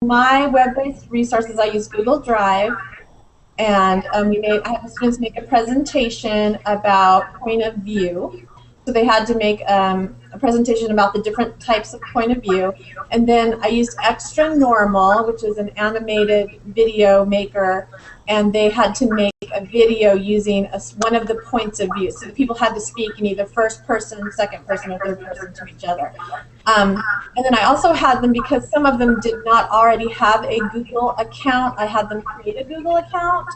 my web-based resources, I use Google Drive, and I had the students make a presentation about point of view. So they had to make a presentation about the different types of point of view. And then I used Extra Normal, which is an animated video maker, and they had to make a video using one of the points of view. So the people had to speak in either first person, second person, or third person to each other. And then I also had them, because some of them did not already have a Google account, I had them create a Google account.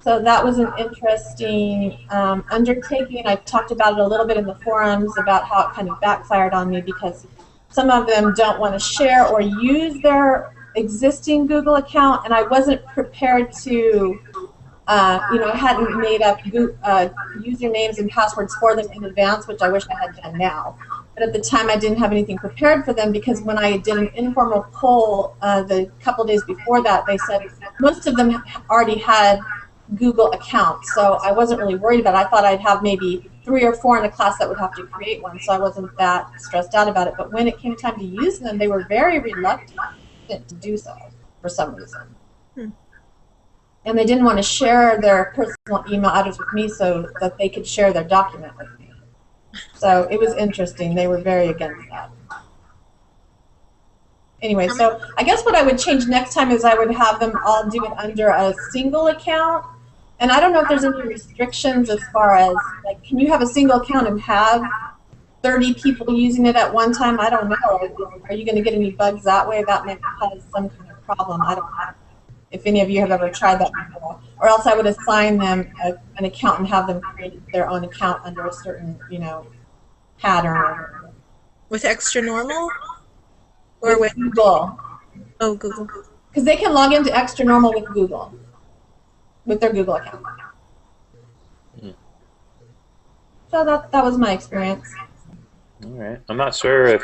So that was an interesting undertaking. I talked about it a little bit in the forums about how it kind of backfired on me, because some of them don't want to share or use their existing Google account, and I wasn't prepared to, I hadn't made up usernames and passwords for them in advance, which I wish I had done now. But at the time, I didn't have anything prepared for them, because when I did an informal poll the couple days before that, they said most of them already had Google accounts, so I wasn't really worried about it. I thought I'd have maybe 3 or 4 in a class that would have to create one, so I wasn't that stressed out about it. But when it came time to use them, they were very reluctant to do so for some reason. And they didn't want to share their personal email address with me so that they could share their document with me. So it was interesting. They were very against that. Anyway, so I guess what I would change next time is I would have them all do it under a single account. And I don't know if there's any restrictions as far as, like, can you have a single account and have 30 people using it at one time? I don't know. Are you going to get any bugs that way? That might cause some kind of problem. I don't know if any of you have ever tried that before. Or else I would assign them an account and have them create their own account under a certain, pattern. With Extra Normal? Or with Google. Oh, Google. Because they can log into Extra Normal with Google, with their Google account. So that was my experience. All right. I'm not sure if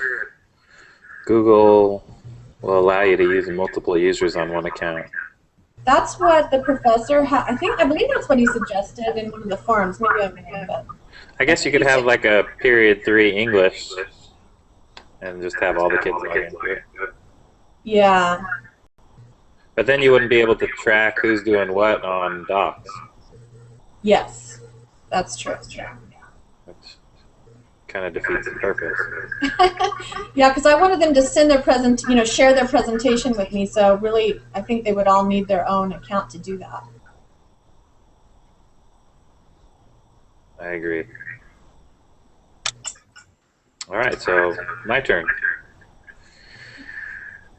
Google will allow you to use multiple users on one account. That's what the professor I believe that's what he suggested in one of the forums. Maybe I'm wrong, but I guess you could have like a period 3 English and just have all the kids log into it. Yeah. But then you wouldn't be able to track who's doing what on Docs. Yes, that's true. Which kind of defeats the purpose. Yeah, because I wanted them to send their share their presentation with me. So really, I think they would all need their own account to do that. I agree. All right, so my turn.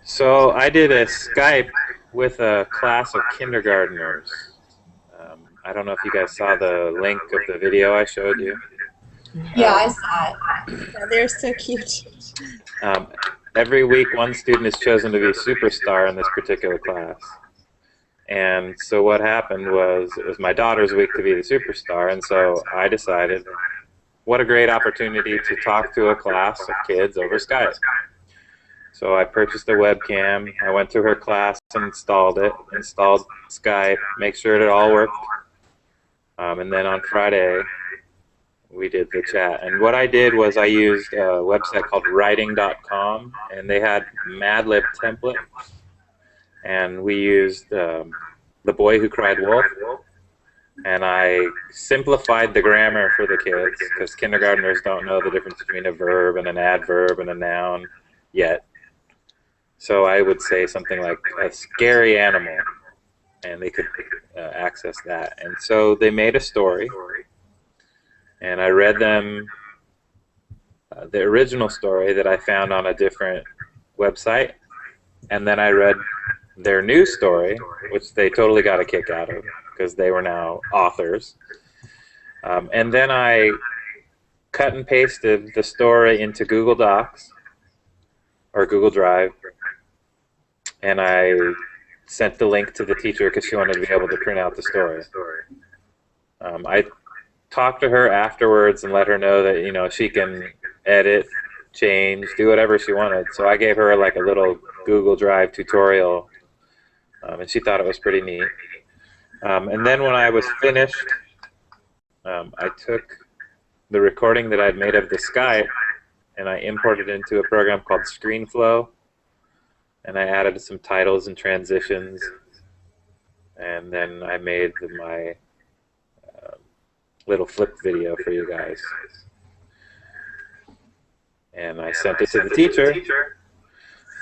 So I did a Skype with a class of kindergartners. I don't know if you guys saw the link of the video I showed you. Yeah, I saw it. Yeah, they're so cute. Every week, one student is chosen to be superstar in this particular class. And so what happened was, it was my daughter's week to be the superstar, and so I decided, what a great opportunity to talk to a class of kids over Skype. So I purchased a webcam, I went to her class and installed Skype, make sure it all worked. And then on Friday, we did the chat. And what I did was I used a website called writing.com, and they had Mad Lib templates. And we used The Boy Who Cried Wolf. And I simplified the grammar for the kids, because kindergartners don't know the difference between a verb and an adverb and a noun yet. So I would say something like a scary animal, and they could access that. And so they made a story, and I read them the original story that I found on a different website, and then I read their new story, which they totally got a kick out of, because they were now authors. And then I cut and pasted the story into Google Docs, or Google Drive, and I sent the link to the teacher because she wanted to be able to print out the story. I talked to her afterwards and let her know that she can edit, change, do whatever she wanted. So I gave her like a little Google Drive tutorial, and she thought it was pretty neat. And then when I was finished, I took the recording that I'd made of the Skype and I imported it into a program called ScreenFlow. and I added some titles and transitions, and then I made my little flip video for you guys. And I sent it to the teacher,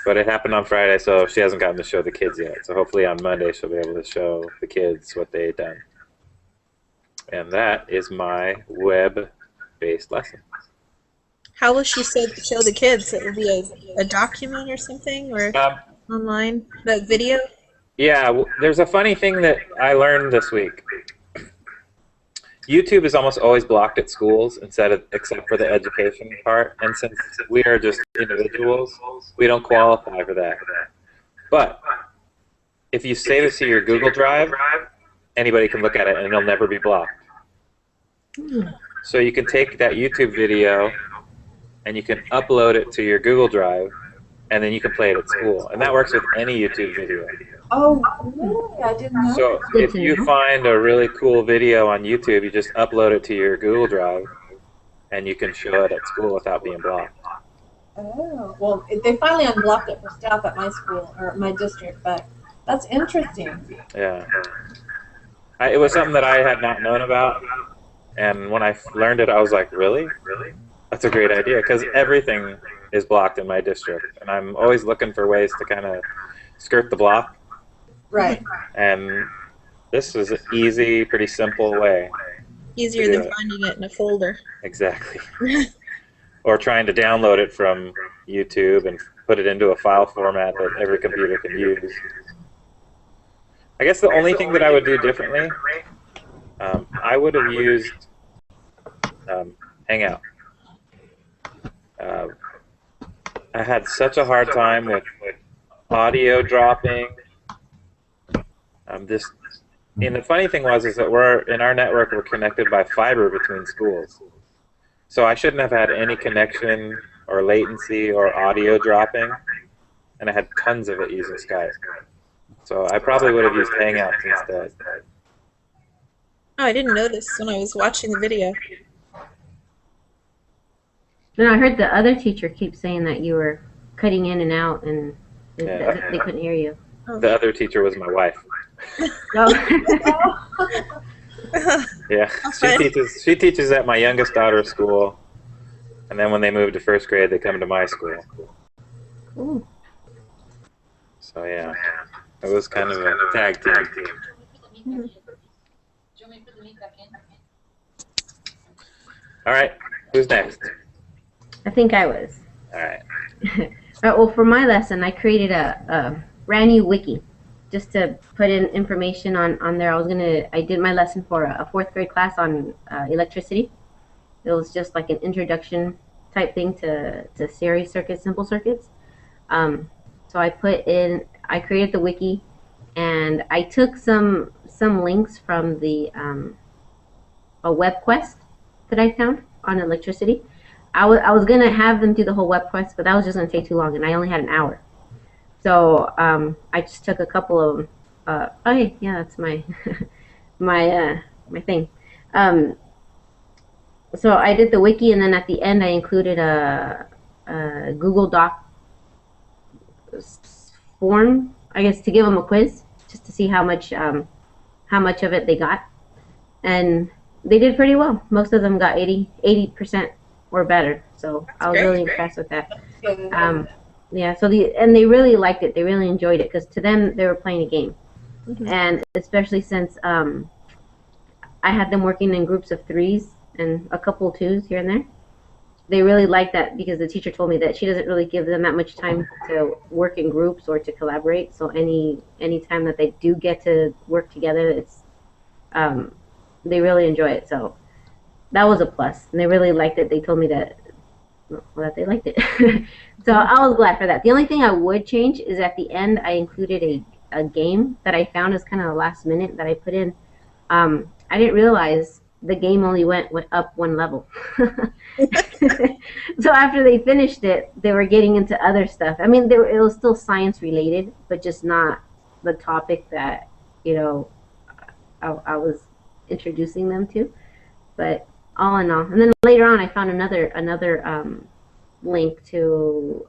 but it happened on Friday, so she hasn't gotten to show the kids yet. So hopefully on Monday she'll be able to show the kids what they had done. And that is my web-based lesson. How will she show the kids? It will be a document or something, or online, the video? Yeah, there's a funny thing that I learned this week. YouTube is almost always blocked at schools except for the education part. And since we are just individuals, we don't qualify for that. But if you save it to your Google Drive, anybody can look at it and it'll never be blocked. So you can take that YouTube video and you can upload it to your Google Drive, and then you can play it at school. And that works with any YouTube video. Oh, really? I didn't know. So if you find a really cool video on YouTube, you just upload it to your Google Drive, and you can show it at school without being blocked. Oh, well, they finally unblocked it for staff at my school, or my district, but that's interesting. Yeah. It was something that I had not known about, and when I learned it, I was like, really? That's a great idea, because everything is blocked in my district, and I'm always looking for ways to kind of skirt the block. Right. And this is an easy, pretty simple way. Easier than finding it in a folder. Exactly. Or trying to download it from YouTube and put it into a file format that every computer can use. I guess the only thing that I would do differently, I would have used Hangout. I had such a hard time with audio dropping. And the funny thing is that in our network we're connected by fiber between schools. So I shouldn't have had any connection or latency or audio dropping, and I had tons of it using Skype. So I probably would have used Hangouts instead. Oh, I didn't notice when I was watching the video. No, I heard the other teacher keep saying that you were cutting in and out, and they couldn't hear you. The other teacher was my wife. Oh. Yeah, she teaches at my youngest daughter's school, and then when they move to first grade, they come to my school. Ooh. So yeah, it was kind of a tag team. Mm-hmm. All right, who's next? I think I was. All right. All right. Well, for my lesson, I created a brand new wiki, just to put in information on there. I did my lesson for a 4th grade class on electricity. It was just like an introduction type thing to series circuits, simple circuits. So I created the wiki, and I took some links from the a web quest that I found on electricity. I was gonna have them do the whole web quest, but that was just gonna take too long, and I only had an hour. So I just took a couple of them. Oh yeah, that's my my thing. So I did the wiki, and then at the end I included a Google Doc form, I guess, to give them a quiz, just to see how much of it they got, and they did pretty well. Most of them got 80% or better. So I was really impressed with that. Yeah, so they really liked it. They really enjoyed it, because to them they were playing a game. Mm-hmm. And especially since I had them working in groups of 3s and a couple 2s here and there. They really liked that, because the teacher told me that she doesn't really give them that much time to work in groups or to collaborate. So any time that they do get to work together, it's they really enjoy it. So that was a plus, and they really liked it. They told me that they liked it. So I was glad for that. The only thing I would change is at the end I included a game that I found as kind of last minute that I put in. I didn't realize the game only went up 1 level. So after they finished it, they were getting into other stuff. I mean, it was still science related, but just not the topic that I was introducing them to. But all in all, and then later on I found another link to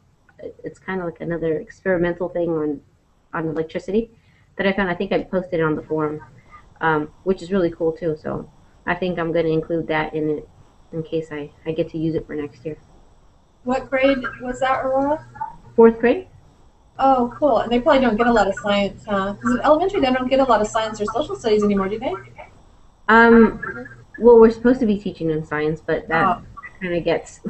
it's kind of like another experimental thing on electricity that I found. I think I posted it on the forum, which is really cool too. So I think I'm going to include that in it in case I get to use it for next year. What grade was that, Aurora? 4th grade? Oh, cool. And they probably don't get a lot of science, huh? Because in elementary, they don't get a lot of science or social studies anymore, do they? Well, we're supposed to be teaching them science, but that kind of gets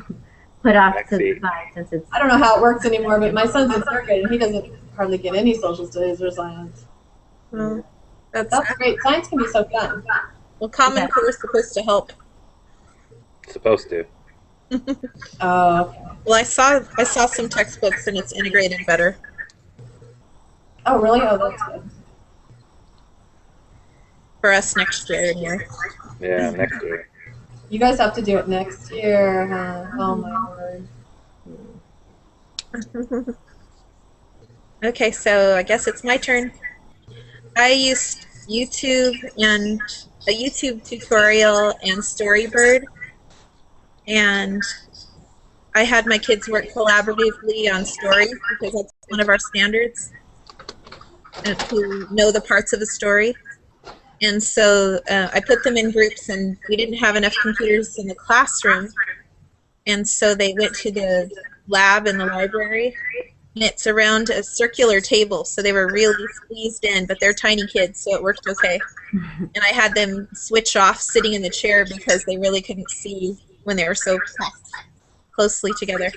put off to the side since it's. I don't know how it works anymore, but my son's in 3rd grade and he doesn't hardly get any social studies or science. Well, That's great. Science can be so fun. Well, Common Core is supposed to help. Supposed to. Oh, okay. Well, I saw some textbooks and it's integrated better. Oh, really? Oh, that's good. For us next year, anyway. Yeah, next year. You guys have to do it next year, huh? Oh, my word. Okay, so I guess it's my turn. I used YouTube and a YouTube tutorial and Storybird, and I had my kids work collaboratively on stories because that's one of our standards, to know the parts of a story. And so I put them in groups, and we didn't have enough computers in the classroom, and so they went to the lab in the library. And it's around a circular table, so they were really squeezed in, but they're tiny kids, so it worked okay. And I had them switch off sitting in the chair because they really couldn't see when they were so closely together.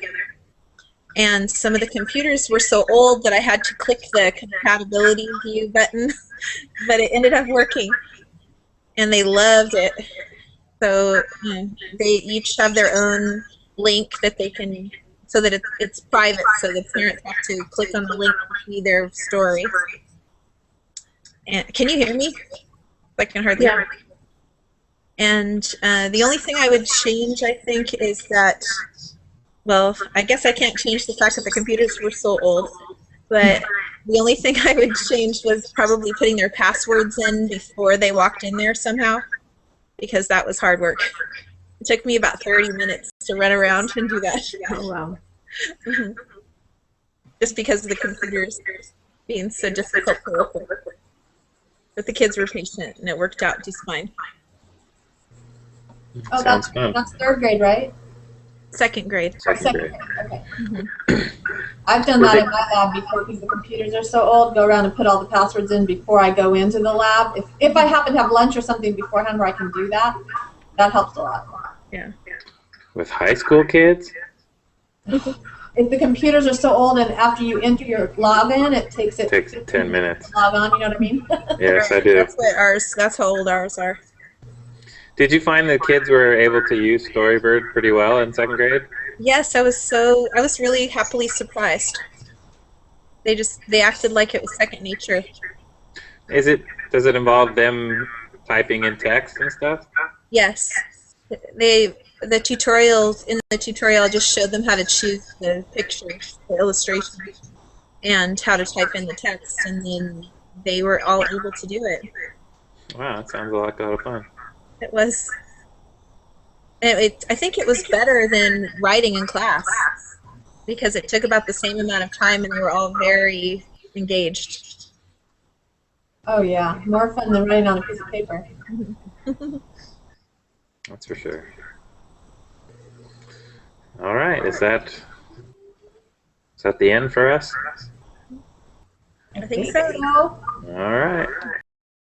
And some of the computers were so old that I had to click the compatibility view button, but it ended up working, and they loved it. So they each have their own link that they can, so that it's private, so the parents have to click on the link to see their story. And can you hear me? I can hardly hear. And the only thing I would change, I think, is that, well, I guess I can't change the fact that the computers were so old, but the only thing I would change was probably putting their passwords in before they walked in there somehow, because that was hard work. It took me about 30 minutes to run around and do that. Oh, wow. Just because of the computers being so difficult to work with. But the kids were patient, and it worked out just fine. Oh, that's 3rd grade, right? 2nd grade. Second grade. Okay. I've done that in my lab before because the computers are so old. Go around and put all the passwords in before I go into the lab. If I happen to have lunch or something beforehand where I can do that, that helps a lot. Yeah. With high school kids? If the computers are so old and after you enter your login, it takes 10 minutes. To log on, you know what I mean? Yes, I do. That's how old ours are. Did you find that kids were able to use Storybird pretty well in 2nd grade? Yes, I was really happily surprised. They acted like it was second nature. Does it involve them typing in text and stuff? Yes. In the tutorial I just showed them how to choose the pictures, the illustrations, and how to type in the text, and then they were all able to do it. Wow, that sounds like a lot of fun. It was. I think it was better than writing in class because it took about the same amount of time, and they were all very engaged. Oh yeah, more fun than writing on a piece of paper. That's for sure. All right, is that the end for us? I think so. All right.